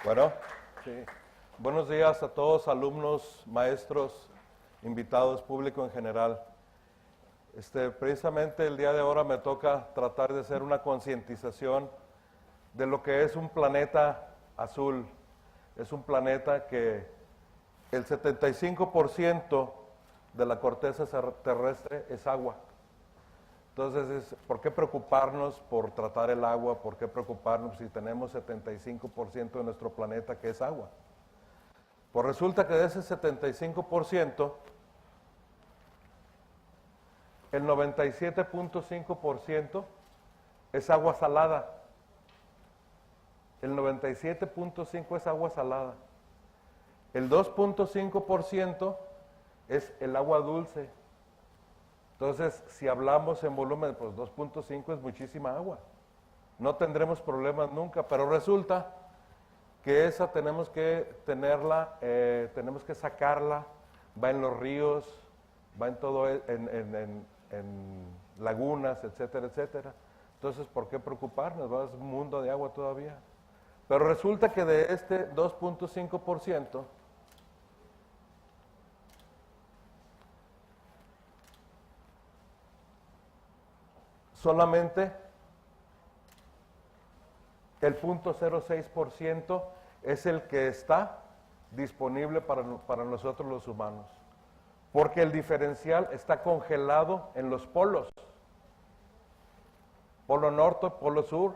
Bueno, sí. Buenos días a todos, alumnos, maestros, invitados, público en general. Precisamente el día de ahora me toca tratar de hacer una concientización de lo que es un planeta azul. Es un planeta que el 75% de la corteza terrestre es agua. Entonces, ¿por qué preocuparnos por tratar el agua? ¿Por qué preocuparnos si tenemos 75% de nuestro planeta que es agua? Pues resulta que de ese 75%, el 97.5% es agua salada. El 97.5% es agua salada. El 2.5% es el agua dulce. Entonces, si hablamos en volumen, pues 2.5 es muchísima agua. No tendremos problemas nunca, pero resulta que esa tenemos que tenerla, tenemos que sacarla, va en los ríos, va en todo, en lagunas, etcétera, etcétera. Entonces, ¿por qué preocuparnos? Va, es un mundo de agua todavía. Pero resulta que de este 2.5%, solamente el 0.06% es el que está disponible para nosotros los humanos. Porque el diferencial está congelado en los polos. Polo norte, polo sur,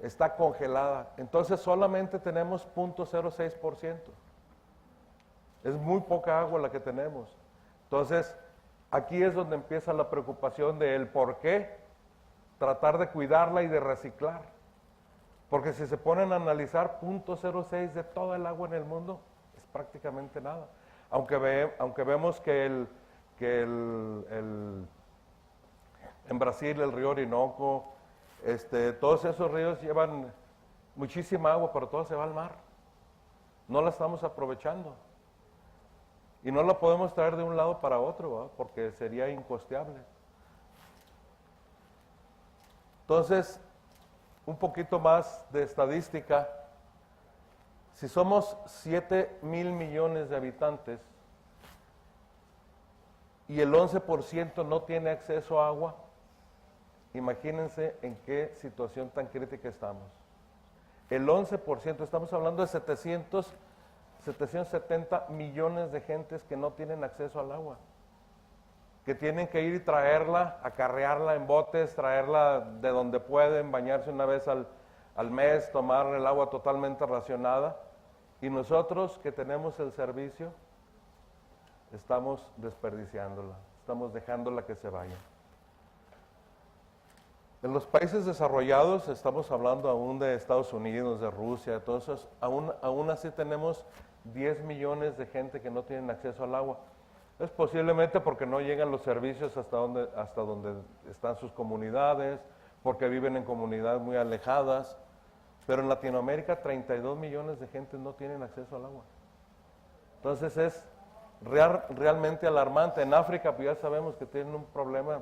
está congelada. Entonces solamente tenemos 0.06%. Es muy poca agua la que tenemos. Entonces, aquí es donde empieza la preocupación de el por qué tratar de cuidarla y de reciclar. Porque si se ponen a analizar, 0.06 de toda el agua en el mundo es prácticamente nada. Aunque vemos que en Brasil el río Orinoco, todos esos ríos llevan muchísima agua, pero todo se va al mar. No la estamos aprovechando. Y no la podemos traer de un lado para otro, ¿verdad? Porque sería incosteable. Entonces, un poquito más de estadística. Si somos 7,000 millones de habitantes y el 11% no tiene acceso a agua, imagínense en qué situación tan crítica estamos. El 11%, estamos hablando de 770 millones de gentes que no tienen acceso al agua, que tienen que ir y traerla, acarrearla en botes, traerla de donde pueden, bañarse una vez al mes, tomar el agua totalmente racionada. Y nosotros que tenemos el servicio, estamos desperdiciándola, estamos dejándola que se vaya. En los países desarrollados, estamos hablando aún de Estados Unidos, de Rusia, de todos esos, aún así tenemos 10 millones de gente que no tienen acceso al agua. Es posiblemente porque no llegan los servicios hasta donde están sus comunidades, porque viven en comunidades muy alejadas. Pero en Latinoamérica 32 millones de gente no tienen acceso al agua. Entonces es realmente alarmante. En África pues ya sabemos que tienen un problema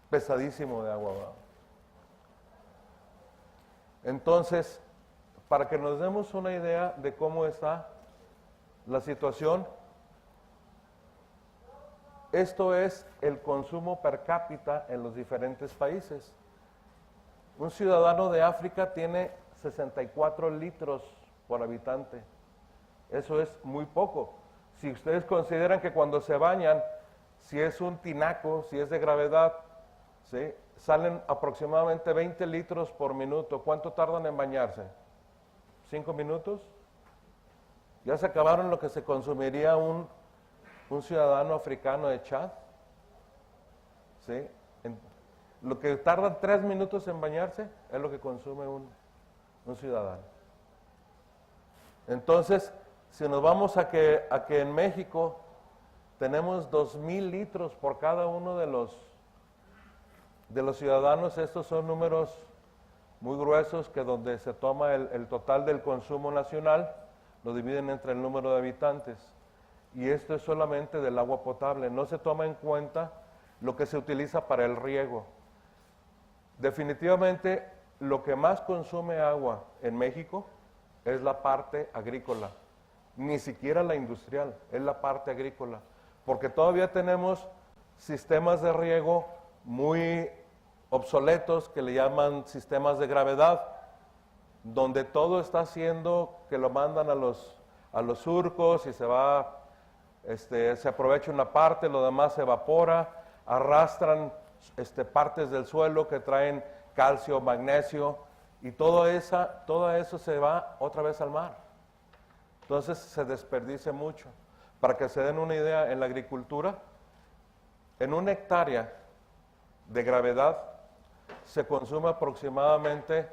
pesadísimo de agua, ¿verdad? Entonces, para que nos demos una idea de cómo está la situación, esto es el consumo per cápita en los diferentes países. Un ciudadano de África tiene 64 litros por habitante. Eso es muy poco. Si ustedes consideran que cuando se bañan, si es un tinaco, si es de gravedad, ¿sí?, salen aproximadamente 20 litros por minuto. ¿Cuánto tardan en bañarse? ¿5 minutos? Ya se acabaron lo que se consumiría un ciudadano africano de Chad. ¿Sí? Lo que tarda 3 minutos en bañarse es lo que consume un ciudadano. Entonces, si nos vamos a que en México tenemos 2,000 litros por cada uno de los ciudadanos, estos son números muy gruesos que donde se toma el total del consumo nacional, lo dividen entre el número de habitantes. Y esto es solamente del agua potable, no se toma en cuenta lo que se utiliza para el riego. Definitivamente lo que más consume agua en México es la parte agrícola, ni siquiera la industrial, es la parte agrícola, porque todavía tenemos sistemas de riego muy obsoletos que le llaman sistemas de gravedad, donde todo está haciendo que lo mandan a los surcos y se aprovecha una parte, lo demás se evapora, arrastran partes del suelo que traen calcio, magnesio, y todo eso se va otra vez al mar. Entonces se desperdicia mucho. Para que se den una idea, en la agricultura, en una hectárea de gravedad se consume aproximadamente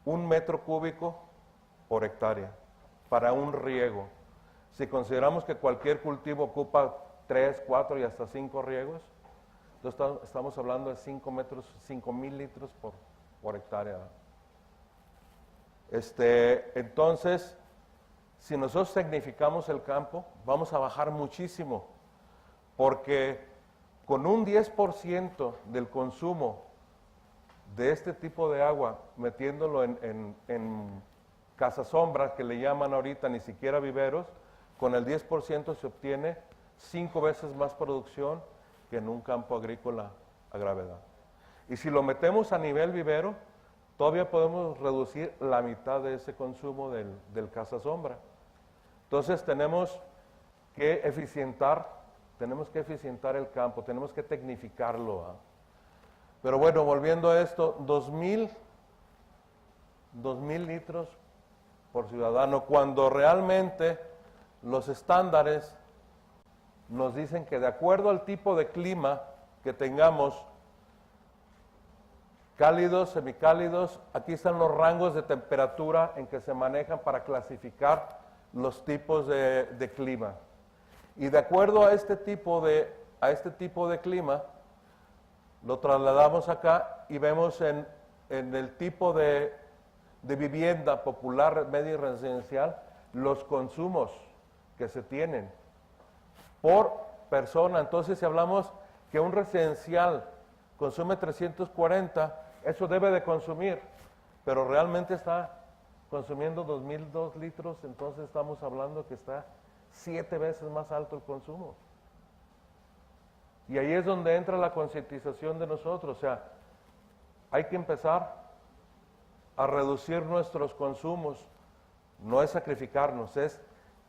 1 metro cúbico por hectárea para un riego. Si consideramos que cualquier cultivo ocupa 3, 4 y hasta 5 riegos, entonces estamos hablando de 5.000 litros por hectárea. Entonces, si nosotros tecnificamos el campo, vamos a bajar muchísimo, porque con un 10% del consumo de este tipo de agua, metiéndolo en cazasombra, que le llaman ahorita, ni siquiera viveros, con el 10% se obtiene 5 veces más producción que en un campo agrícola a gravedad. Y si lo metemos a nivel vivero, todavía podemos reducir la mitad de ese consumo del cazasombra. Entonces tenemos que eficientar el campo, tenemos que tecnificarlo. Pero bueno, volviendo a esto, 2,000 litros por ciudadano, cuando realmente los estándares nos dicen que de acuerdo al tipo de clima que tengamos, cálidos, semicálidos, aquí están los rangos de temperatura en que se manejan para clasificar los tipos de clima. Y de acuerdo a este tipo de clima, lo trasladamos acá y vemos en el tipo de vivienda popular, media y residencial, los consumos que se tienen por persona. Entonces, si hablamos que un residencial consume 340, eso debe de consumir, pero realmente está consumiendo 2,002 litros, entonces estamos hablando que está 7 veces más alto el consumo. Y ahí es donde entra la concientización de nosotros, o sea, hay que empezar a reducir nuestros consumos, no es sacrificarnos, es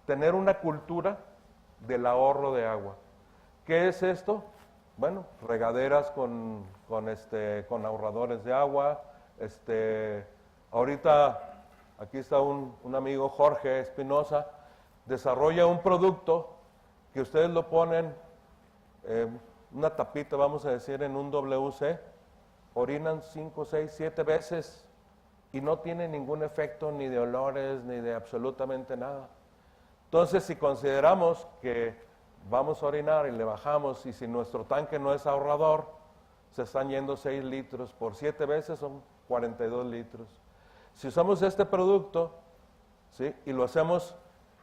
tener una cultura del ahorro de agua. ¿Qué es esto? Bueno, regaderas con ahorradores de agua. Ahorita, aquí está un amigo, Jorge Espinosa, desarrolla un producto que ustedes lo ponen, una tapita, vamos a decir, en un WC, orinan 5, 6, 7 veces y no tiene ningún efecto ni de olores ni de absolutamente nada. Entonces, si consideramos que vamos a orinar y le bajamos, y si nuestro tanque no es ahorrador, se están yendo 6 litros, por 7 veces son 42 litros. Si usamos este producto, ¿sí?, y lo hacemos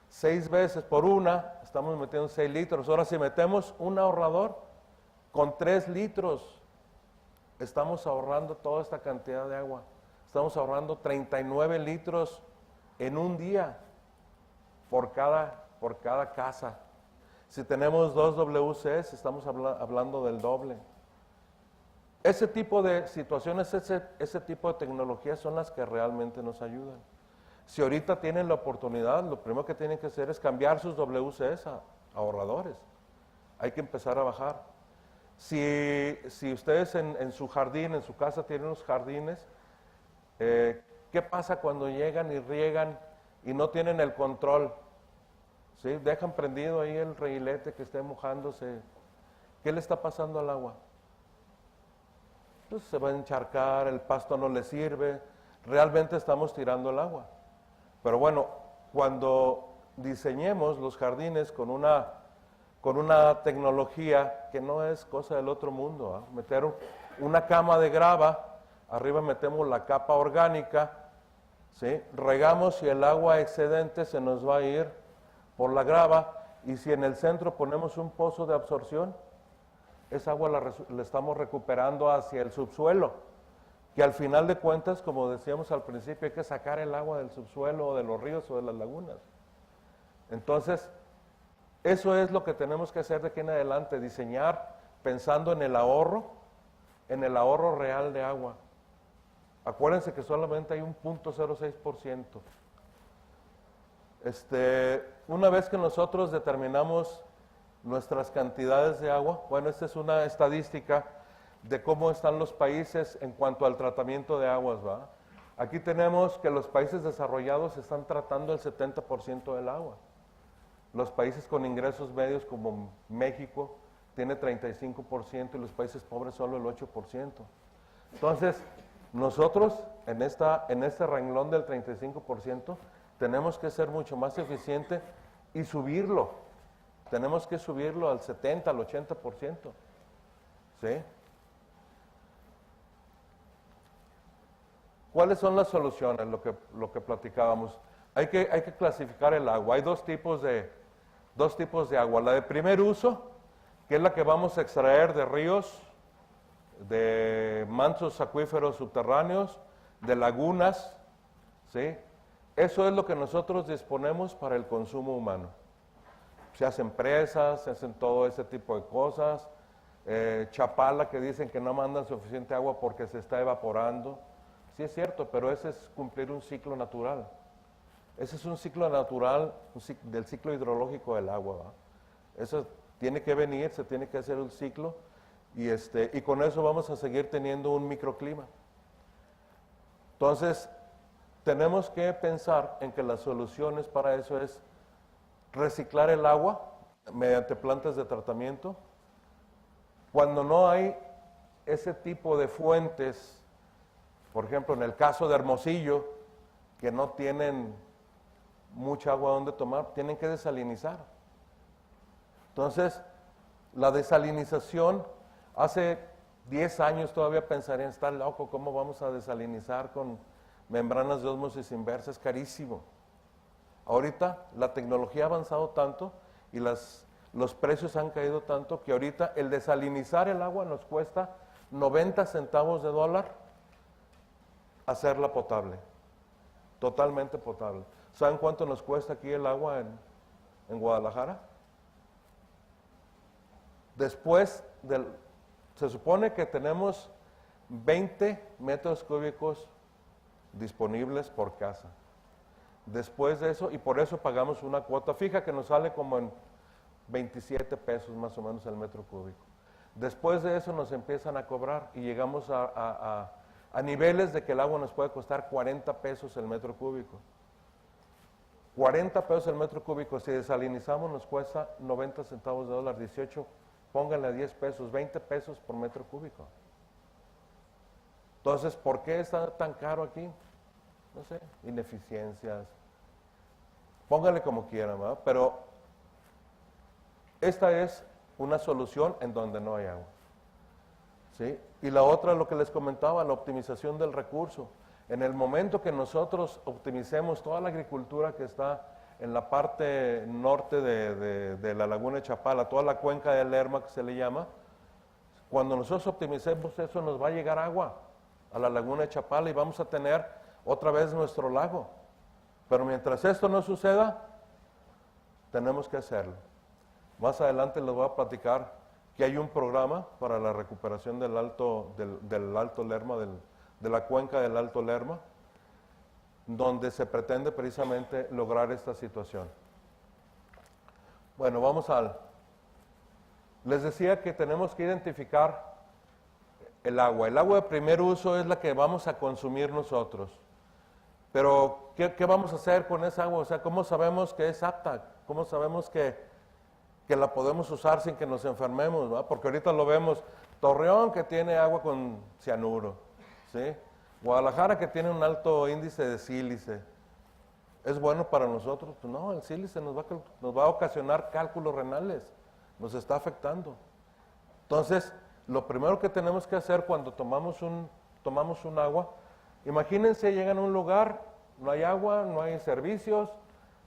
6 veces por una, estamos metiendo 6 litros. Ahora, si metemos un ahorrador, con 3 litros, estamos ahorrando toda esta cantidad de agua. Estamos ahorrando 39 litros en un día por cada casa. Si tenemos 2 WCs, estamos hablando del doble. Ese tipo de situaciones, ese tipo de tecnologías son las que realmente nos ayudan. Si ahorita tienen la oportunidad, lo primero que tienen que hacer es cambiar sus WCs a ahorradores. Hay que empezar a bajar. Si ustedes en su jardín, en su casa tienen unos jardines, ¿qué pasa cuando llegan y riegan y no tienen el control? ¿Sí? Dejan prendido ahí el reguilete que esté mojándose. ¿Qué le está pasando al agua? Pues se va a encharcar, el pasto no le sirve, realmente estamos tirando el agua. Pero bueno, cuando diseñemos los jardines con una tecnología que no es cosa del otro mundo, meter una cama de grava, arriba metemos la capa orgánica, ¿sí?, regamos y el agua excedente se nos va a ir por la grava, y si en el centro ponemos un pozo de absorción, esa agua la estamos recuperando hacia el subsuelo. que al final de cuentas, como decíamos al principio, hay que sacar el agua del subsuelo o de los ríos o de las lagunas. Entonces, eso es lo que tenemos que hacer de aquí en adelante, diseñar pensando en el ahorro real de agua. Acuérdense que solamente hay un 0.06%. Una vez que nosotros determinamos nuestras cantidades de agua, bueno, esta es una estadística de cómo están los países en cuanto al tratamiento de aguas, ¿va? Aquí tenemos que los países desarrollados están tratando el 70% del agua. Los países con ingresos medios como México tiene 35% y los países pobres solo el 8%. Entonces, nosotros en este renglón del 35% tenemos que ser mucho más eficientes y subirlo. Tenemos que subirlo al 70, al 80%. ¿Sí? ¿Cuáles son las soluciones? Lo que platicábamos. Hay que clasificar el agua. Hay dos tipos de agua. La de primer uso, que es la que vamos a extraer de ríos, de mantos acuíferos subterráneos, de lagunas, ¿sí? Eso es lo que nosotros disponemos para el consumo humano. Se hacen presas, se hacen todo ese tipo de cosas. Chapala, que dicen que no mandan suficiente agua porque se está evaporando. Sí es cierto, pero ese es cumplir un ciclo natural. Ese es un ciclo natural del ciclo hidrológico del agua, ¿va? Eso tiene que venir, se tiene que hacer un ciclo y con eso vamos a seguir teniendo un microclima. Entonces, tenemos que pensar en que las soluciones para eso es reciclar el agua mediante plantas de tratamiento. Cuando no hay ese tipo de fuentes, por ejemplo, en el caso de Hermosillo, que no tienen mucha agua donde tomar, tienen que desalinizar. Entonces, la desalinización, hace 10 años todavía pensarían, está loco, ¿cómo vamos a desalinizar con membranas de ósmosis inversa? Es carísimo. Ahorita la tecnología ha avanzado tanto y los precios han caído tanto que ahorita el desalinizar el agua nos cuesta 90 centavos de dólar hacerla potable, totalmente potable. ¿Saben cuánto nos cuesta aquí el agua en Guadalajara? Se supone que tenemos 20 metros cúbicos disponibles por casa. Después de eso, y por eso pagamos una cuota fija que nos sale como en 27 pesos más o menos el metro cúbico. Después de eso nos empiezan a cobrar y llegamos a niveles de que el agua nos puede costar 40 pesos el metro cúbico. 40 pesos el metro cúbico, si desalinizamos nos cuesta 90 centavos de dólar, 18, pónganle 10 pesos, 20 pesos por metro cúbico. Entonces, ¿por qué está tan caro aquí? No sé, ineficiencias. Pónganle como quieran, ¿verdad? Pero esta es una solución en donde no hay agua. ¿Sí? Y la otra, lo que les comentaba, la optimización del recurso. En el momento que nosotros optimicemos toda la agricultura que está en la parte norte de la laguna de Chapala, toda la cuenca del Lerma que se le llama, cuando nosotros optimicemos eso nos va a llegar agua a la laguna de Chapala y vamos a tener otra vez nuestro lago. Pero mientras esto no suceda, tenemos que hacerlo. Más adelante les voy a platicar que hay un programa para la recuperación del Alto Lerma, de la cuenca del Alto Lerma, donde se pretende precisamente lograr esta situación. Bueno, les decía que tenemos que identificar el agua. El agua de primer uso es la que vamos a consumir nosotros. Pero, ¿qué vamos a hacer con esa agua? O sea, ¿cómo sabemos que es apta? ¿Cómo sabemos que la podemos usar sin que nos enfermemos? ¿Va? Porque ahorita lo vemos, Torreón que tiene agua con cianuro, ¿sí? Guadalajara que tiene un alto índice de sílice. ¿Es bueno para nosotros? Pues no, el sílice nos va a ocasionar cálculos renales, nos está afectando. Entonces, lo primero que tenemos que hacer cuando tomamos un agua, imagínense, llegan a un lugar, no hay agua, no hay servicios,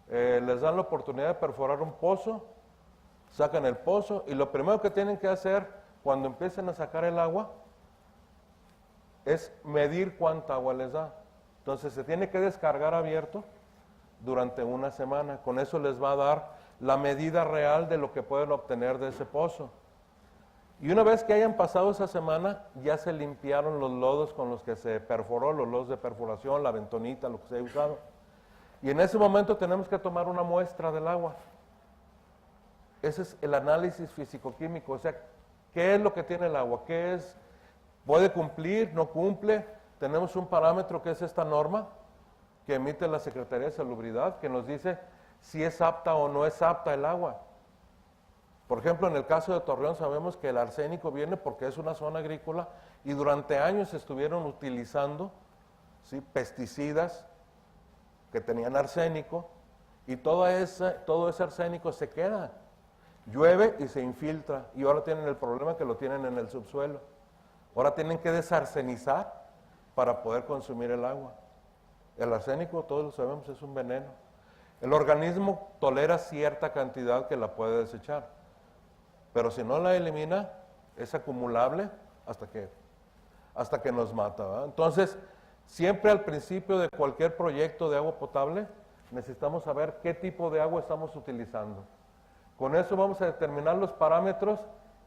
les dan la oportunidad de perforar un pozo, sacan el pozo y lo primero que tienen que hacer cuando empiecen a sacar el agua es medir cuánta agua les da. Entonces se tiene que descargar abierto durante una semana. Con eso les va a dar la medida real de lo que pueden obtener de ese pozo. Y una vez que hayan pasado esa semana, ya se limpiaron los lodos con los que se perforó, los lodos de perforación, la bentonita, lo que se ha usado. Y en ese momento tenemos que tomar una muestra del agua. Ese es el análisis físico-químico, o sea, ¿qué es lo que tiene el agua? ¿Qué es? ¿Puede cumplir? ¿No cumple? Tenemos un parámetro que es esta norma que emite la Secretaría de Salubridad, que nos dice si es apta o no es apta el agua. Por ejemplo, en el caso de Torreón sabemos que el arsénico viene porque es una zona agrícola y durante años estuvieron utilizando, ¿sí?, pesticidas que tenían arsénico y todo ese arsénico se queda. Llueve y se infiltra y ahora tienen el problema que lo tienen en el subsuelo. Ahora tienen que desarsenizar para poder consumir el agua. El arsénico, todos lo sabemos, es un veneno. El organismo tolera cierta cantidad que la puede desechar, pero si no la elimina, es acumulable hasta que nos mata, ¿verdad? Entonces, siempre al principio de cualquier proyecto de agua potable, necesitamos saber qué tipo de agua estamos utilizando. Con eso vamos a determinar los parámetros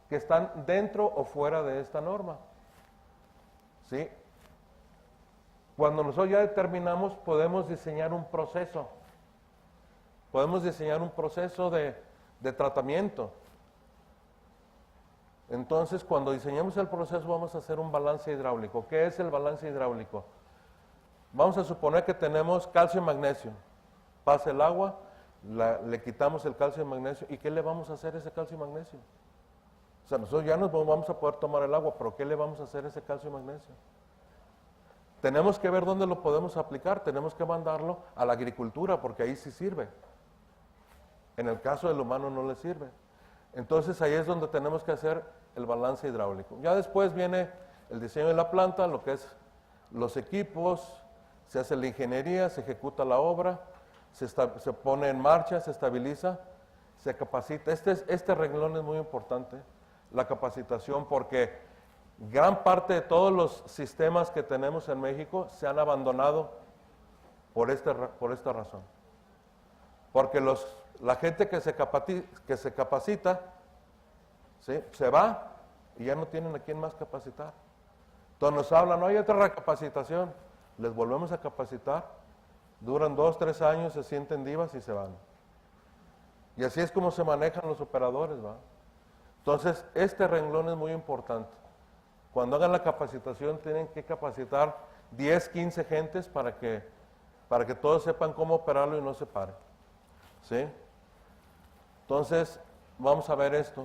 que están dentro o fuera de esta norma. ¿Sí? Cuando nosotros ya determinamos, podemos diseñar un proceso. Podemos diseñar un proceso de tratamiento. Entonces, cuando diseñemos el proceso, vamos a hacer un balance hidráulico. ¿Qué es el balance hidráulico? Vamos a suponer que tenemos calcio y magnesio. Pasa el agua, le quitamos el calcio y magnesio. ¿Y qué le vamos a hacer a ese calcio y magnesio? O sea, nosotros ya nos vamos a poder tomar el agua, pero ¿qué le vamos a hacer a ese calcio y magnesio? Tenemos que ver dónde lo podemos aplicar, tenemos que mandarlo a la agricultura, porque ahí sí sirve. En el caso del humano no le sirve. Entonces ahí es donde tenemos que hacer el balance hidráulico. Ya después viene el diseño de la planta, lo que es los equipos, se hace la ingeniería, se ejecuta la obra, se pone en marcha, se estabiliza, se capacita. Este renglón es muy importante, la capacitación, porque gran parte de todos los sistemas que tenemos en México se han abandonado por esta razón. Porque la gente que se capacita, ¿sí?, se va y ya no tienen a quién más capacitar. Entonces nos hablan, no hay otra recapacitación, les volvemos a capacitar, duran 2, 3 años, se sienten divas y se van. Y así es como se manejan los operadores, ¿va? Entonces, este renglón es muy importante. Cuando hagan la capacitación tienen que capacitar 10, 15 gentes para que todos sepan cómo operarlo y no se paren. ¿Sí? Entonces, vamos a ver esto.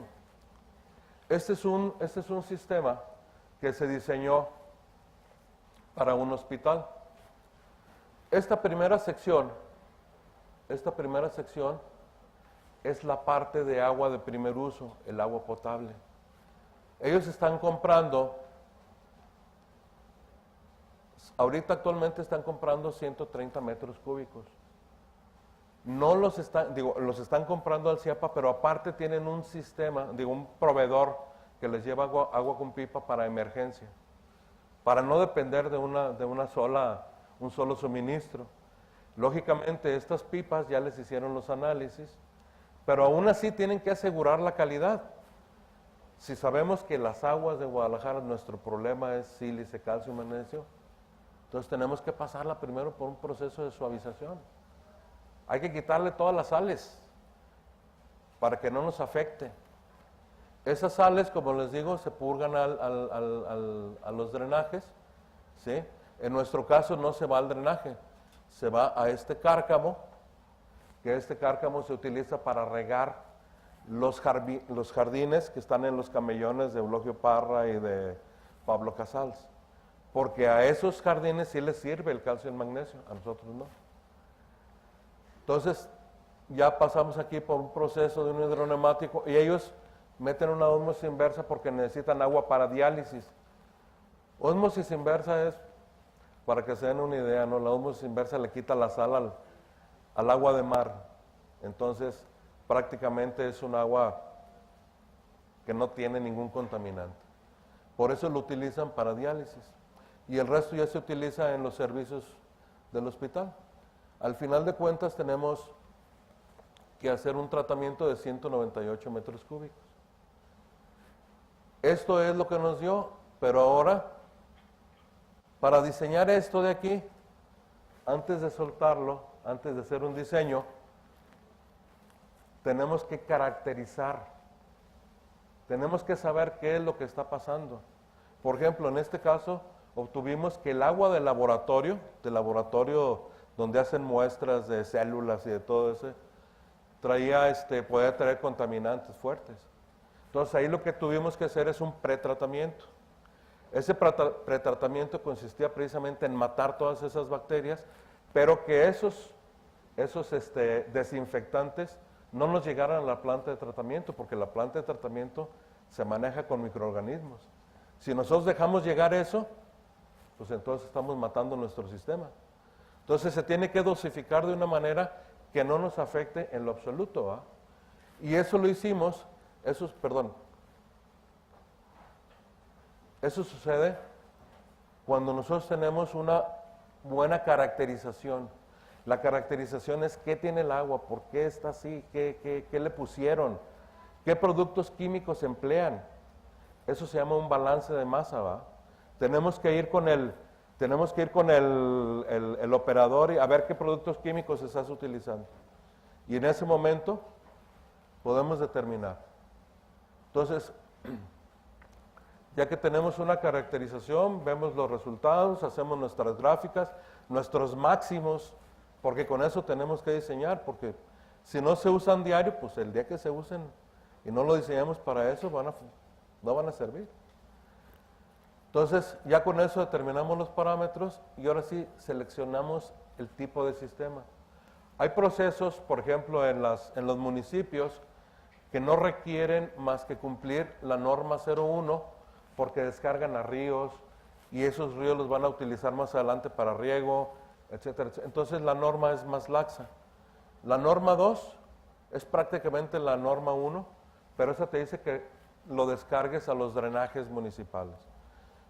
Este es un sistema que se diseñó para un hospital. Esta primera sección es la parte de agua de primer uso, el agua potable. Ellos están comprando, ahorita actualmente están comprando 130 metros cúbicos. No los están comprando al CIAPA, pero aparte tienen un sistema, un proveedor que les lleva agua con pipa para emergencia, para no depender de un solo suministro. Lógicamente estas pipas ya les hicieron los análisis, pero aún así tienen que asegurar la calidad. Si sabemos que las aguas de Guadalajara, nuestro problema es sílice, calcio y magnesio, entonces tenemos que pasarla primero por un proceso de suavización. Hay que quitarle todas las sales para que no nos afecte. Esas sales, como les digo, se purgan a los drenajes, ¿sí? En nuestro caso no se va al drenaje, se va a este cárcamo, que este cárcamo se utiliza para regar los jardines que están en los camellones de Eulogio Parra y de Pablo Casals. Porque a esos jardines sí les sirve el calcio y el magnesio, a nosotros no. Entonces, ya pasamos aquí por un proceso de un hidroneumático y ellos meten una ósmosis inversa porque necesitan agua para diálisis. Ósmosis inversa es, para que se den una idea, ¿no? La ósmosis inversa le quita la sal al agua de mar. Entonces, prácticamente es un agua que no tiene ningún contaminante. Por eso lo utilizan para diálisis. y el resto ya se utiliza en los servicios del hospital. Al final de cuentas tenemos que hacer un tratamiento de 198 metros cúbicos. Esto es lo que nos dio, pero ahora, para diseñar esto de aquí, antes de soltarlo, antes de hacer un diseño, tenemos que caracterizar, tenemos que saber qué es lo que está pasando. Por ejemplo, en este caso, obtuvimos que el agua del laboratorio donde hacen muestras de células y de todo eso, podía traer contaminantes fuertes. Entonces ahí lo que tuvimos que hacer es un pretratamiento. Ese pretratamiento consistía precisamente en matar todas esas bacterias, pero que esos desinfectantes no nos llegaran a la planta de tratamiento, porque la planta de tratamiento se maneja con microorganismos. Si nosotros dejamos llegar eso, pues entonces estamos matando nuestro sistema. Entonces se tiene que dosificar de una manera que no nos afecte en lo absoluto, ¿va? Y eso lo hicimos, eso sucede cuando nosotros tenemos una buena caracterización. La caracterización es qué tiene el agua, por qué está así, qué le pusieron, qué productos químicos emplean. Eso se llama un balance de masa, ¿va? Tenemos que ir con el operador y a ver qué productos químicos estás utilizando. Y en ese momento podemos determinar. Entonces, ya que tenemos una caracterización, vemos los resultados, hacemos nuestras gráficas, nuestros máximos, porque con eso tenemos que diseñar, porque si no se usan diario, pues el día que se usen y no lo diseñamos para eso, no van a servir. Entonces, ya con eso determinamos los parámetros y ahora sí seleccionamos el tipo de sistema. Hay procesos, por ejemplo, en los municipios que no requieren más que cumplir la norma 01 porque descargan a ríos y esos ríos los van a utilizar más adelante para riego, etcétera, etcétera. Entonces la norma es más laxa. La norma 2 es prácticamente la norma 1, pero esa te dice que lo descargues a los drenajes municipales.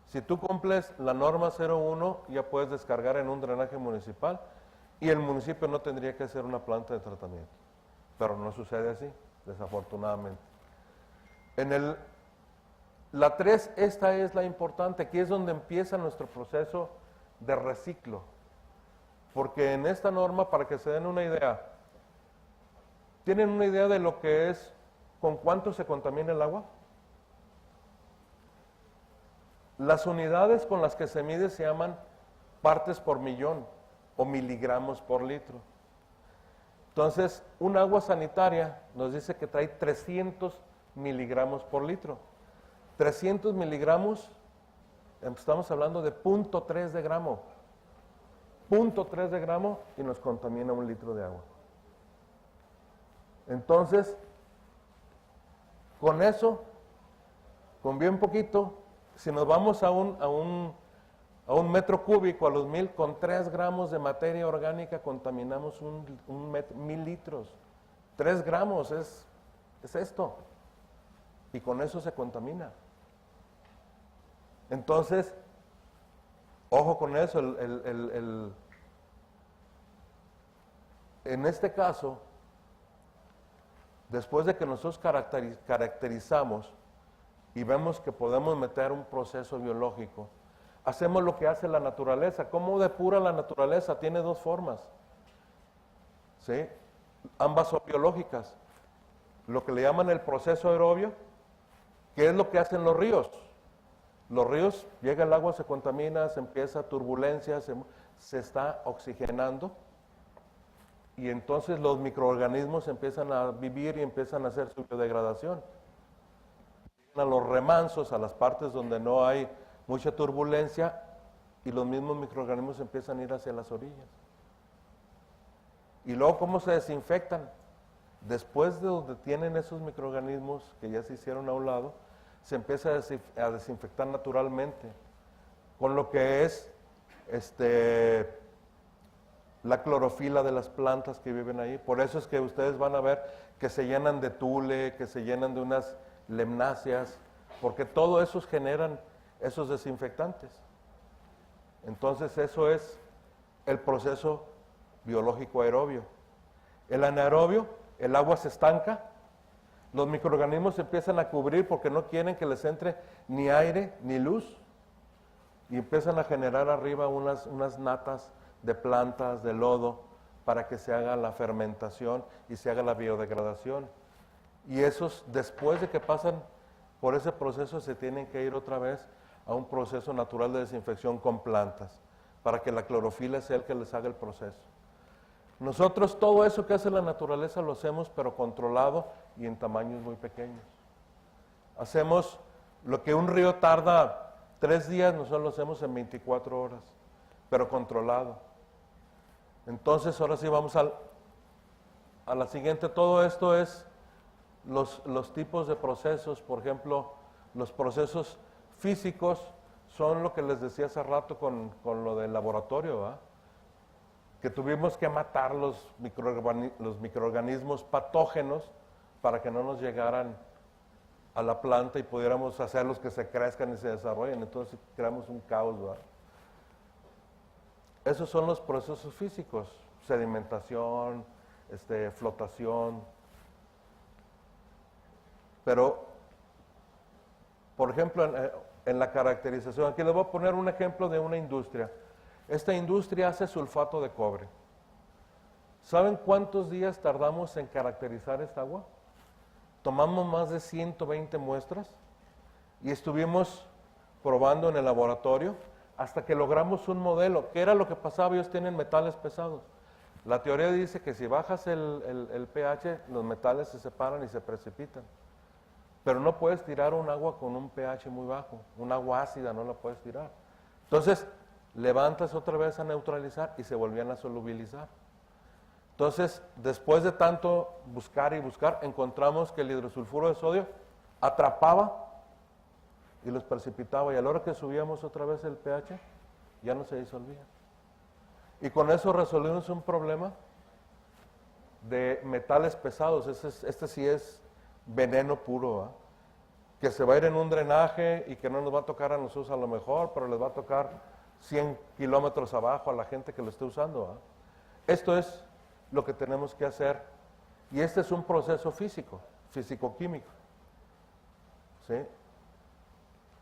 Si tú cumples la norma 01, ya puedes descargar en un drenaje municipal y el municipio no tendría que hacer una planta de tratamiento. Pero no sucede así, desafortunadamente. La 3, esta es la importante, aquí es donde empieza nuestro proceso de reciclo. Porque en esta norma, para que se den una idea, ¿tienen una idea de lo que es, con cuánto se contamina el agua? Las unidades con las que se mide se llaman partes por millón o miligramos por litro. Entonces, un agua sanitaria nos dice que trae 300 miligramos por litro. 300 miligramos, estamos hablando de 0.3 de gramo. 0.3 de gramo y nos contamina un litro de agua. Entonces, con eso, con bien poquito, si nos vamos a un metro cúbico, a los 1000, con 3 gramos de materia orgánica contaminamos 1000 litros. 3 gramos es esto. Y con eso se contamina. Entonces, ojo con eso, en este caso, después de que nosotros caracterizamos y vemos que podemos meter un proceso biológico, hacemos lo que hace la naturaleza. ¿Cómo depura la naturaleza? Tiene 2 formas. ¿Sí? Ambas son biológicas. Lo que le llaman el proceso aerobio, que es lo que hacen los ríos. Los ríos, llega el agua, se contamina, se empieza turbulencia, se está oxigenando y entonces los microorganismos empiezan a vivir y empiezan a hacer su biodegradación. A los remansos, a las partes donde no hay mucha turbulencia y los mismos microorganismos empiezan a ir hacia las orillas. Y luego, ¿cómo se desinfectan? Después de donde tienen esos microorganismos que ya se hicieron a un lado, se empieza a desinfectar naturalmente con lo que es la clorofila de las plantas que viven ahí. Por eso es que ustedes van a ver que se llenan de tule, que se llenan de unas lemnáceas, porque todo eso generan esos desinfectantes. Entonces eso es el proceso biológico aerobio. El anaerobio, el agua se estanca, los microorganismos se empiezan a cubrir porque no quieren que les entre ni aire ni luz y empiezan a generar arriba unas natas de plantas, de lodo, para que se haga la fermentación y se haga la biodegradación. Y esos, después de que pasan por ese proceso, se tienen que ir otra vez a un proceso natural de desinfección con plantas, para que la clorofila sea el que les haga el proceso. Nosotros todo eso que hace la naturaleza lo hacemos, pero controlado y en tamaños muy pequeños. Hacemos lo que un río tarda 3 días, nosotros lo hacemos en 24 horas, pero controlado. Entonces, ahora sí vamos a la siguiente. Todo esto es los tipos de procesos. Por ejemplo, los procesos físicos son lo que les decía hace rato con lo del laboratorio, ¿verdad? Que tuvimos que matar los microorganismos patógenos para que no nos llegaran a la planta y pudiéramos hacerlos que se crezcan y se desarrollen. Entonces creamos un caos, ¿verdad? Esos son los procesos físicos: sedimentación, flotación. Pero, por ejemplo, en la caracterización, aquí les voy a poner un ejemplo de una industria. Esta industria hace sulfato de cobre. ¿Saben cuántos días tardamos en caracterizar esta agua? Tomamos más de 120 muestras y estuvimos probando en el laboratorio hasta que logramos un modelo. ¿Qué era lo que pasaba? Ellos tienen metales pesados. La teoría dice que si bajas el pH, los metales se separan y se precipitan. Pero no puedes tirar un agua con un pH muy bajo. Un agua ácida no la puedes tirar. Entonces, levantas otra vez a neutralizar y se volvían a solubilizar. Entonces, después de tanto buscar y buscar, encontramos que el hidrosulfuro de sodio atrapaba y los precipitaba, y a la hora que subíamos otra vez el pH, ya no se disolvía. Y con eso resolvimos un problema de metales pesados. Este sí es veneno puro, ¿eh? Que se va a ir en un drenaje y que no nos va a tocar a nosotros a lo mejor, pero les va a tocar 100 kilómetros abajo a la gente que lo esté usando, ¿eh? Esto es lo que tenemos que hacer, y este es un proceso físico-químico, ¿sí?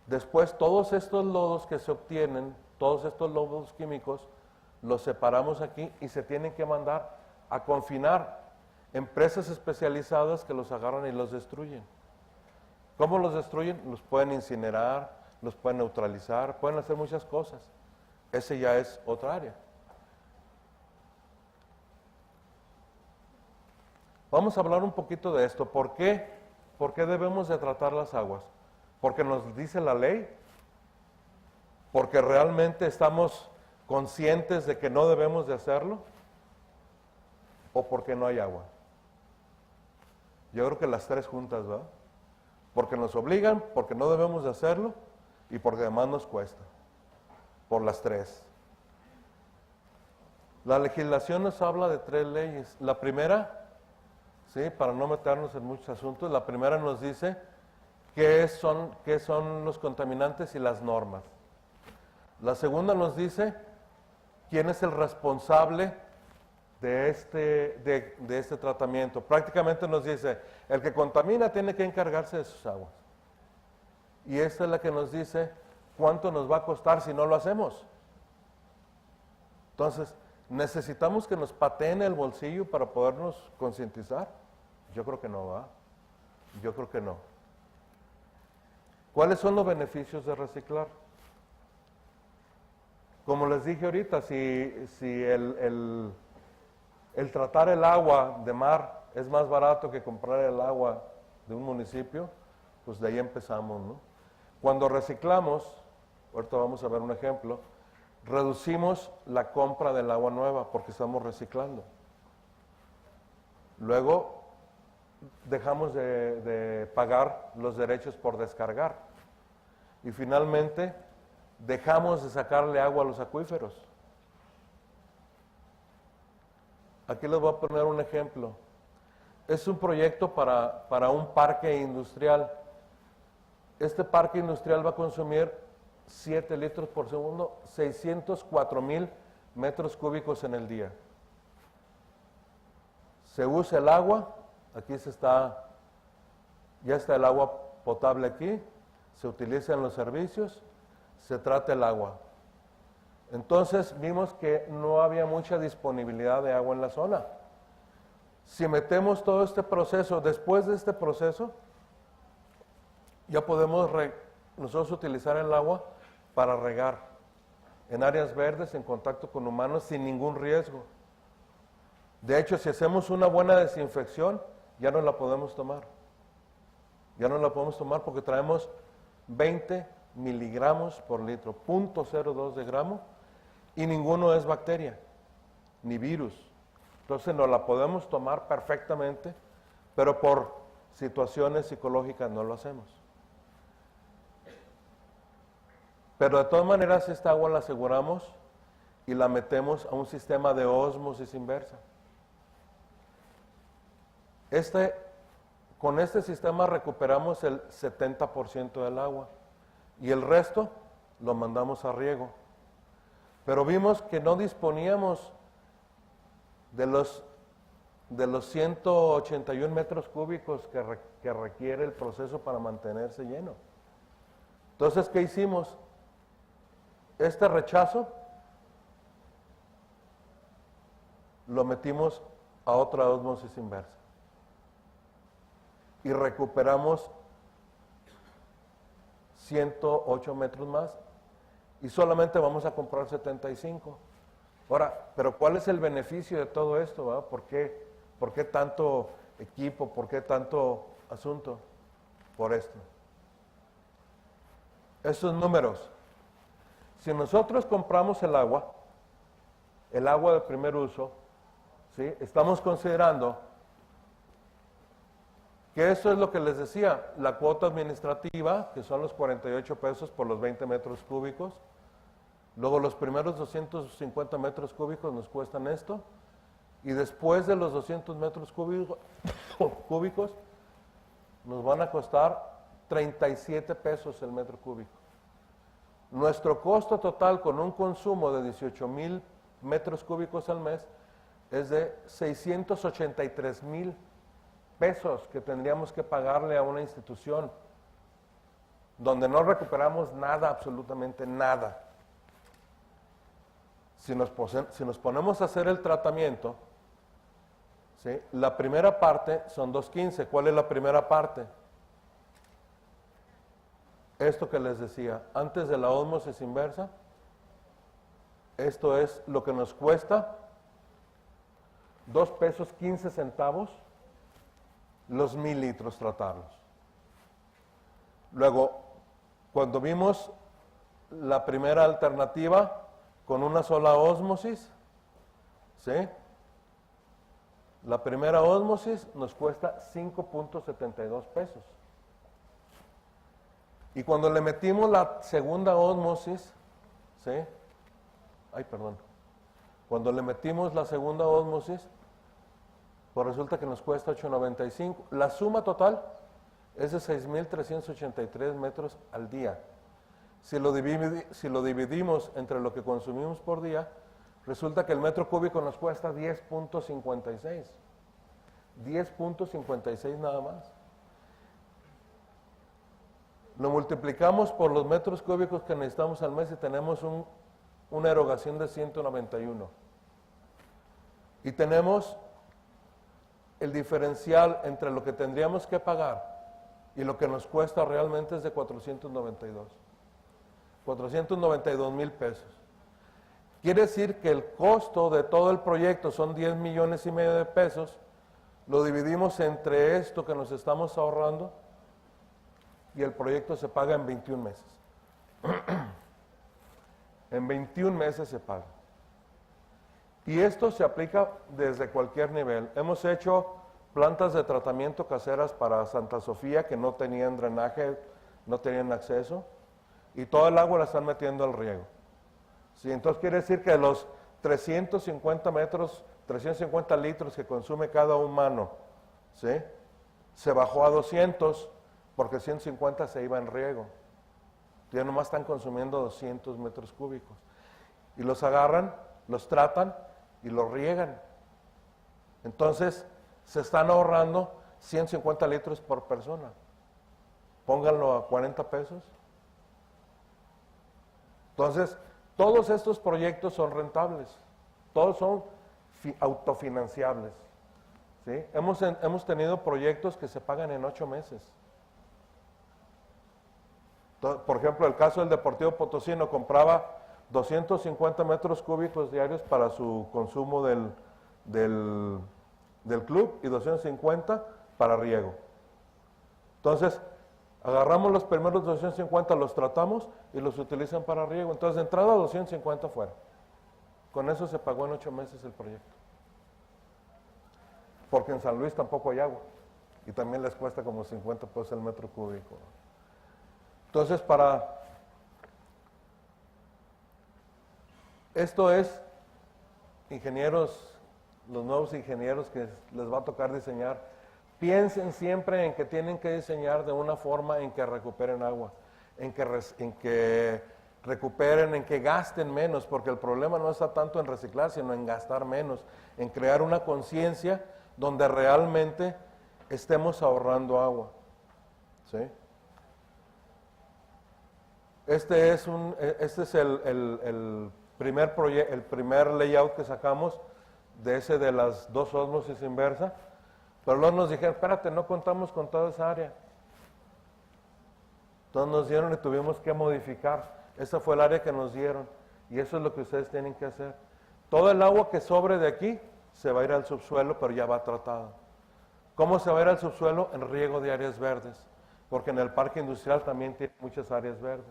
Después, todos estos lodos que se obtienen, todos estos lodos químicos, los separamos aquí y se tienen que mandar a confinar. Empresas especializadas que los agarran y los destruyen. ¿Cómo los destruyen? Los pueden incinerar, los pueden neutralizar, pueden hacer muchas cosas. Ese ya es otra área. Vamos a hablar un poquito de esto. ¿Por qué? ¿Por qué debemos de tratar las aguas? ¿Porque nos dice la ley? ¿Porque realmente estamos conscientes de que no debemos de hacerlo? ¿O porque no hay agua? Yo creo que las tres juntas, ¿verdad? Porque nos obligan, porque no debemos de hacerlo y porque además nos cuesta. Por las tres. La legislación nos habla de 3 leyes. La primera, sí, para no meternos en muchos asuntos, la primera nos dice qué son los contaminantes y las normas. La segunda nos dice quién es el responsable de este tratamiento. Prácticamente nos dice, el que contamina tiene que encargarse de sus aguas. Y esta es la que nos dice cuánto nos va a costar si no lo hacemos. Entonces, ¿necesitamos que nos pateen el bolsillo para podernos concientizar? Yo creo que no, ¿va? Yo creo que no. ¿Cuáles son los beneficios de reciclar? Como les dije ahorita, si el tratar el agua de mar es más barato que comprar el agua de un municipio, pues de ahí empezamos, ¿no? Cuando reciclamos, ahorita vamos a ver un ejemplo, reducimos la compra del agua nueva porque estamos reciclando. Luego, dejamos de pagar los derechos por descargar. Y finalmente, dejamos de sacarle agua a los acuíferos. Aquí les voy a poner un ejemplo. Es un proyecto para un parque industrial. Este parque industrial va a consumir 7 litros por segundo, 604,000 metros cúbicos en el día. Se usa el agua, aquí ya está el agua potable aquí, se utiliza en los servicios, se trata el agua. Entonces vimos que no había mucha disponibilidad de agua en la zona. Si metemos todo este proceso, después de este proceso, ya podemos nosotros utilizar el agua para regar en áreas verdes, en contacto con humanos, sin ningún riesgo. De hecho, si hacemos una buena desinfección, ya no la podemos tomar. Ya no la podemos tomar porque traemos 20 miligramos por litro, 0.02 de gramo, y ninguno es bacteria, ni virus. Entonces no la podemos tomar perfectamente, pero por situaciones psicológicas no lo hacemos. Pero de todas maneras esta agua la aseguramos y la metemos a un sistema de ósmosis inversa. Con este sistema recuperamos el 70% del agua y el resto lo mandamos a riego. Pero vimos que no disponíamos de los 181 metros cúbicos que requiere el proceso para mantenerse lleno. Entonces, ¿qué hicimos? Este rechazo lo metimos a otra ósmosis inversa y recuperamos 108 metros más y solamente vamos a comprar 75. Ahora, pero ¿cuál es el beneficio de todo esto? ¿Verdad? ¿Por qué tanto equipo? ¿Por qué tanto asunto? Por esto. Estos números. Si nosotros compramos el agua de primer uso, ¿sí? Estamos considerando que eso es lo que les decía, la cuota administrativa, que son los 48 pesos por los 20 metros cúbicos. Luego los primeros 250 metros cúbicos nos cuestan esto. Y después de los 200 metros cúbicos nos van a costar 37 pesos el metro cúbico. Nuestro costo total con un consumo de 18,000 metros cúbicos al mes es de 683,000 pesos que tendríamos que pagarle a una institución donde no recuperamos nada, absolutamente nada. Si nos ponemos a hacer el tratamiento, ¿sí? La primera parte son 215. ¿Cuál es la primera parte? Esto que les decía, antes de la ósmosis inversa, esto es lo que nos cuesta, 2 pesos 15 centavos los 1,000 litros tratarlos. Luego, cuando vimos la primera alternativa con una sola ósmosis, ¿sí? La primera ósmosis nos cuesta 5.72 pesos. Y cuando le metimos la segunda ósmosis, ¿sí? Cuando le metimos la segunda ósmosis, pues resulta que nos cuesta 8.95. La suma total es de 6.383 metros al día. Si lo dividimos entre lo que consumimos por día, resulta que el metro cúbico nos cuesta 10.56. 10.56 nada más. Lo multiplicamos por los metros cúbicos que necesitamos al mes y tenemos una erogación de 191. Y tenemos el diferencial entre lo que tendríamos que pagar y lo que nos cuesta realmente es de 492,000 pesos. Quiere decir que el costo de todo el proyecto son 10,5 millones de pesos, lo dividimos entre esto que nos estamos ahorrando y el proyecto se paga en 21 meses. En 21 meses se paga. Y esto se aplica desde cualquier nivel. Hemos hecho plantas de tratamiento caseras para Santa Sofía que no tenían drenaje, no tenían acceso, y todo el agua la están metiendo al riego. Sí, entonces quiere decir que los 350 litros que consume cada humano, ¿sí? Se bajó a 200 porque 150 se iba en riego. Ya nomás están consumiendo 200 metros cúbicos. Y los agarran, los tratan y los riegan. Entonces, se están ahorrando 150 litros por persona. Pónganlo a 40 pesos. Entonces, todos estos proyectos son rentables. Todos son autofinanciables. ¿Sí? Hemos tenido proyectos que se pagan en 8 meses. Por ejemplo, el caso del Deportivo Potosino compraba 250 metros cúbicos diarios para su consumo del club y 250 para riego. Entonces, agarramos los primeros 250, los tratamos y los utilizan para riego. Entonces, de entrada 250 fuera. Con eso se pagó en 8 meses el proyecto. Porque en San Luis tampoco hay agua. Y también les cuesta como 50 pesos el metro cúbico. Entonces, esto es, ingenieros, los nuevos ingenieros que les va a tocar diseñar, piensen siempre en que tienen que diseñar de una forma en que recuperen agua, en que recuperen, en que gasten menos, porque el problema no está tanto en reciclar, sino en gastar menos, en crear una conciencia donde realmente estemos ahorrando agua. ¿Sí? Este es el primer layout que sacamos de las dos ósmosis inversa, pero luego nos dijeron, espérate, no contamos con toda esa área. Entonces nos dieron y tuvimos que modificar. Esa fue el área que nos dieron y eso es lo que ustedes tienen que hacer. Todo el agua que sobre de aquí se va a ir al subsuelo, pero ya va tratado. ¿Cómo se va a ir al subsuelo? En riego de áreas verdes, porque en el parque industrial también tiene muchas áreas verdes.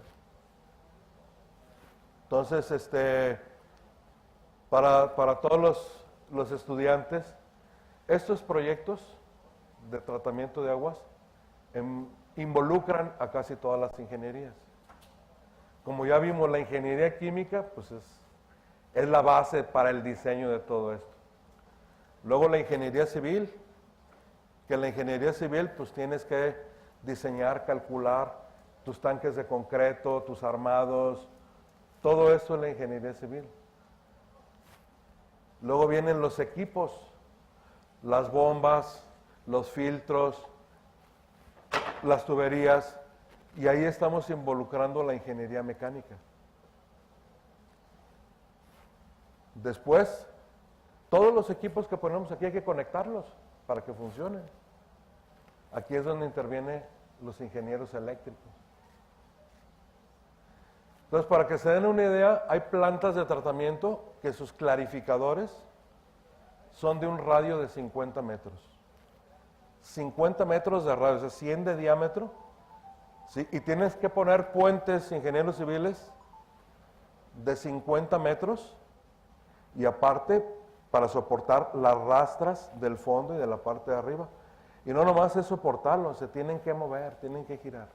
Entonces, para todos los estudiantes, estos proyectos de tratamiento de aguas involucran a casi todas las ingenierías. Como ya vimos, la ingeniería química, pues es la base para el diseño de todo esto. Luego la ingeniería civil, que la ingeniería civil, pues tienes que diseñar, calcular tus tanques de concreto, tus armados, todo eso es la ingeniería civil. Luego vienen los equipos, las bombas, los filtros, las tuberías, y ahí estamos involucrando la ingeniería mecánica. Después, todos los equipos que ponemos aquí hay que conectarlos para que funcionen. Aquí es donde intervienen los ingenieros eléctricos. Entonces, para que se den una idea, hay plantas de tratamiento que sus clarificadores son de un radio de 50 metros. 50 metros de radio, o sea, 100 de diámetro, ¿sí? Y tienes que poner puentes, ingenieros civiles, de 50 metros, y aparte, para soportar las rastras del fondo y de la parte de arriba. Y no nomás es soportarlo, se tienen que mover, tienen que girar.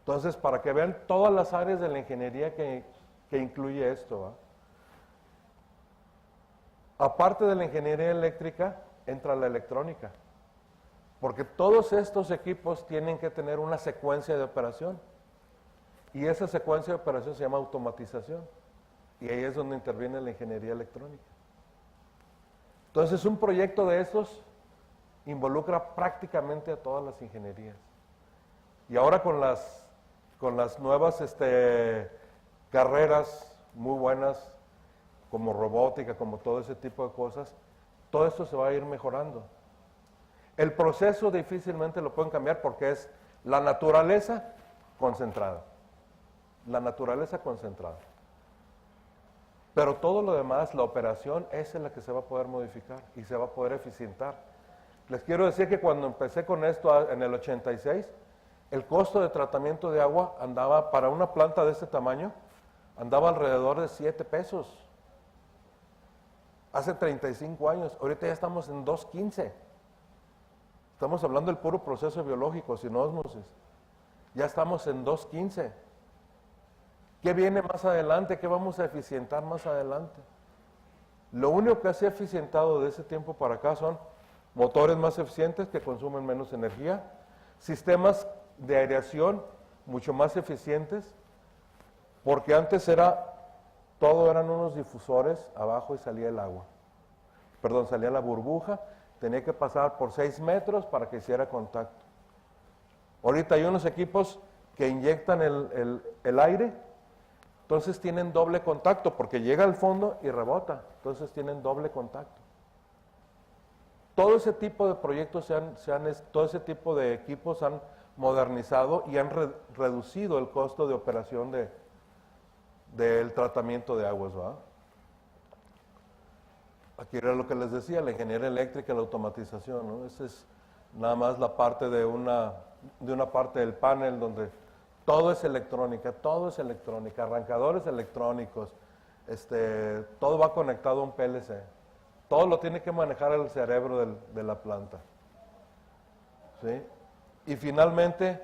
Entonces, para que vean todas las áreas de la ingeniería que incluye esto, ¿va? Aparte de la ingeniería eléctrica, entra la electrónica. Porque todos estos equipos tienen que tener una secuencia de operación. Y esa secuencia de operación se llama automatización. Y ahí es donde interviene la ingeniería electrónica. Entonces, un proyecto de estos involucra prácticamente a todas las ingenierías. Y ahora con las nuevas carreras muy buenas, como robótica, como todo ese tipo de cosas, todo esto se va a ir mejorando. El proceso difícilmente lo pueden cambiar porque es la naturaleza concentrada. La naturaleza concentrada. Pero todo lo demás, la operación, esa es la que se va a poder modificar y se va a poder eficientar. Les quiero decir que cuando empecé con esto en el 86, el costo de tratamiento de agua andaba, para una planta de este tamaño, andaba alrededor de 7 pesos. Hace 35 años, ahorita ya estamos en 2.15. Estamos hablando del puro proceso biológico, sin ósmosis. Ya estamos en 2.15. ¿Qué viene más adelante? ¿Qué vamos a eficientar más adelante? Lo único que se ha eficientado de ese tiempo para acá son motores más eficientes que consumen menos energía, sistemas de aireación mucho más eficientes, porque antes todo eran unos difusores abajo y salía el agua. Perdón, salía la burbuja, tenía que pasar por 6 metros para que hiciera contacto. Ahorita hay unos equipos que inyectan el aire, entonces tienen doble contacto, porque llega al fondo y rebota, entonces tienen doble contacto. Todo ese tipo de proyectos, todo ese tipo de equipos han modernizado y han reducido el costo de operación del tratamiento de aguas, ¿verdad? Aquí era lo que les decía, la ingeniería eléctrica, la automatización, ¿no? Esa es nada más la parte de una parte del panel donde todo es electrónica, arrancadores electrónicos, todo va conectado a un PLC. Todo lo tiene que manejar el cerebro de la planta. ¿Sí? Y finalmente,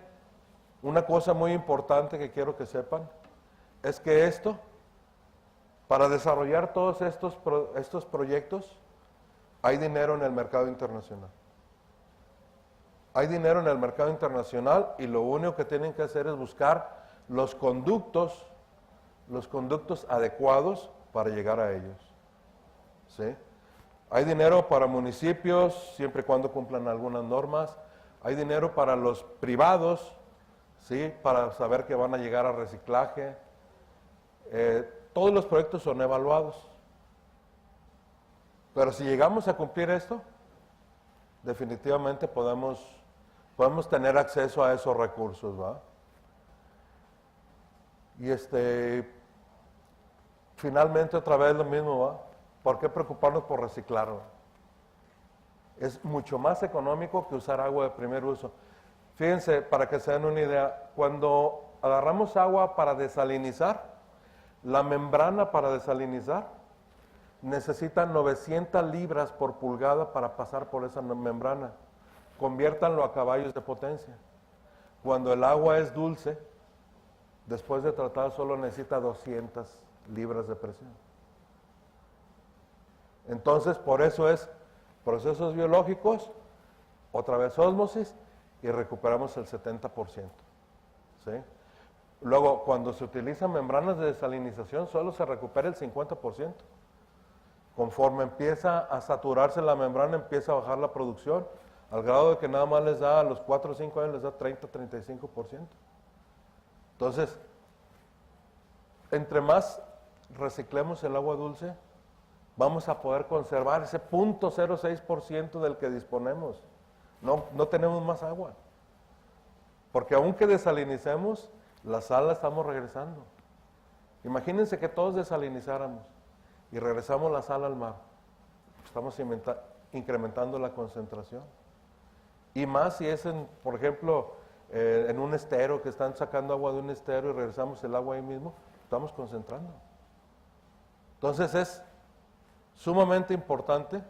una cosa muy importante que quiero que sepan, es que para desarrollar todos estos proyectos, hay dinero en el mercado internacional. Hay dinero en el mercado internacional y lo único que tienen que hacer es buscar los conductos adecuados para llegar a ellos. ¿Sí? Hay dinero para municipios, siempre y cuando cumplan algunas normas. Hay dinero para los privados, ¿sí? Para saber que van a llegar a reciclaje. Todos los proyectos son evaluados. Pero si llegamos a cumplir esto, definitivamente podemos tener acceso a esos recursos, ¿va? Y finalmente otra vez lo mismo, ¿va? ¿Por qué preocuparnos por reciclarlo? Es mucho más económico que usar agua de primer uso. Fíjense, para que se den una idea, cuando agarramos agua para desalinizar, la membrana para desalinizar necesita 900 libras por pulgada para pasar por esa membrana. Conviértanlo a caballos de potencia. Cuando el agua es dulce, después de tratar solo necesita 200 libras de presión. Entonces, por eso es procesos biológicos, otra vez ósmosis, y recuperamos el 70%. ¿Sí? Luego, cuando se utilizan membranas de desalinización, solo se recupera el 50%. Conforme empieza a saturarse la membrana, empieza a bajar la producción, al grado de que nada más les da, a los 4 o 5 años les da 30-35%. Entonces, entre más reciclemos el agua dulce, vamos a poder conservar ese 0.06% del que disponemos. No tenemos más agua. Porque aunque desalinicemos, la sal la estamos regresando. Imagínense que todos desalinizáramos y regresamos la sal al mar. Estamos incrementando la concentración. Y más si es, por ejemplo, en un estero, que están sacando agua de un estero y regresamos el agua ahí mismo, estamos concentrando. Entonces es sumamente importante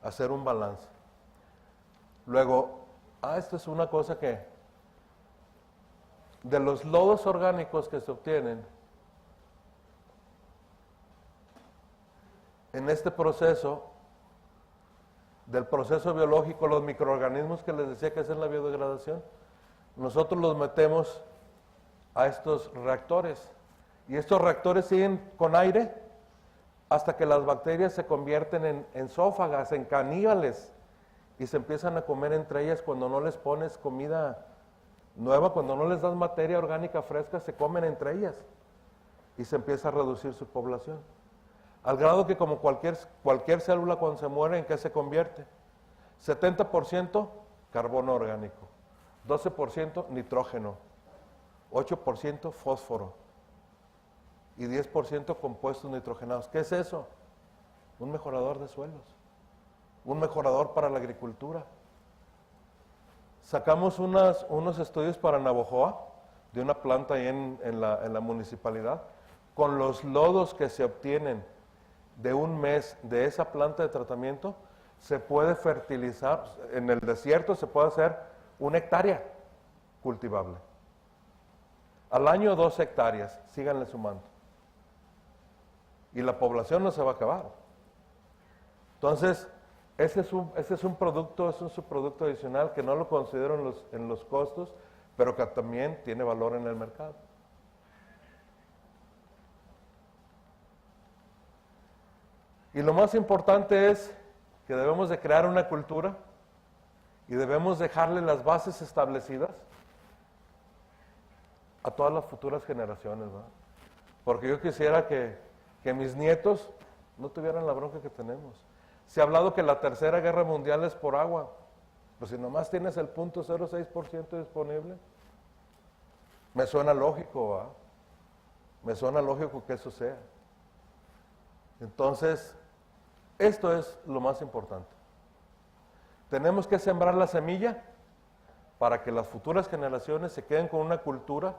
hacer un balance. Luego, esto es una cosa que, de los lodos orgánicos que se obtienen, en este proceso, del proceso biológico, los microorganismos que les decía que hacen la biodegradación, nosotros los metemos a estos reactores. Y estos reactores siguen con aire hasta que las bacterias se convierten en zófagas, en caníbales, y se empiezan a comer entre ellas cuando no les pones comida nueva, cuando no les das materia orgánica fresca, se comen entre ellas y se empieza a reducir su población. Al grado que como cualquier célula cuando se muere, ¿en qué se convierte? 70% carbono orgánico, 12% nitrógeno, 8% fósforo y 10% compuestos nitrogenados. ¿Qué es eso? Un mejorador de suelos, un mejorador para la agricultura. Sacamos unos estudios para Navojoa, de una planta ahí en la municipalidad, con los lodos que se obtienen de un mes de esa planta de tratamiento, se puede fertilizar, en el desierto se puede hacer 1 hectárea cultivable. Al año 2 hectáreas, síganle sumando. Y la población no se va a acabar. Entonces, ese es un producto, es un subproducto adicional que no lo considero en los costos, pero que también tiene valor en el mercado. Y lo más importante es que debemos de crear una cultura y debemos dejarle las bases establecidas a todas las futuras generaciones, ¿verdad? Porque yo quisiera que mis nietos no tuvieran la bronca que tenemos. Se ha hablado que la Tercera Guerra Mundial es por agua, pues si nomás tienes el 0.06% disponible, me suena lógico, ¿verdad? Me suena lógico que eso sea. Entonces, esto es lo más importante. Tenemos que sembrar la semilla para que las futuras generaciones se queden con una cultura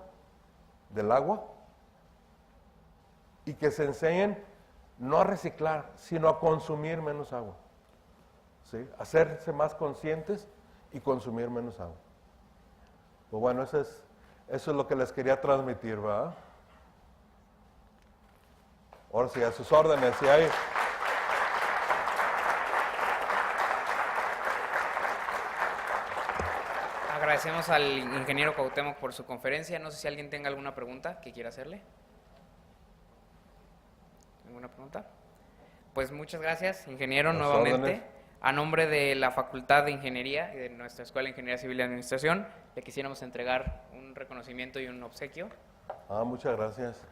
del agua y que se enseñen no a reciclar, sino a consumir menos agua. ¿Sí? Hacerse más conscientes y consumir menos agua. Pues bueno, eso es lo que les quería transmitir, ¿verdad? Ahora sí, a sus órdenes, si hay... Agradecemos al ingeniero Cuauhtémoc por su conferencia. No sé si alguien tenga alguna pregunta que quiera hacerle. ¿Alguna pregunta? Pues muchas gracias, ingeniero, nuevamente. A nombre de la Facultad de Ingeniería y de nuestra Escuela de Ingeniería Civil y Administración, le quisiéramos entregar un reconocimiento y un obsequio. Muchas gracias.